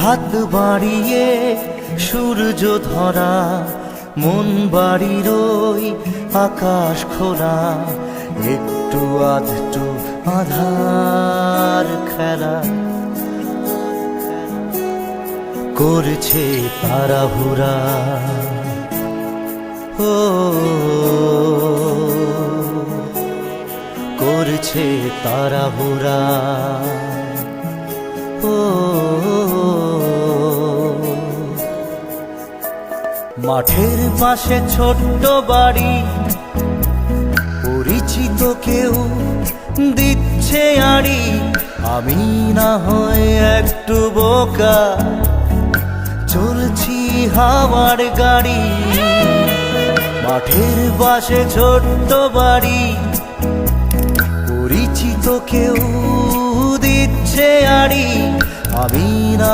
হাত বাড়িয়ে সূর্য ধরা, মন বাড়ির ওই আকাশ খোলা, একটু আধটু আধার খেলা করছে তাড়াহুড়া। ও করছে তাড়াহুড়া। ও মাঠের পাশে ছোট্ট বাড়ি, পরিচিত কেউ দিচ্ছে আড়ি, আমি না হয় একটু বোকা, চলছি হাওয়ার গাড়ি। মাঠের পাশে ছোট্ট বাড়ি, পরিচিত কেউ দিচ্ছে আড়ি, আমি না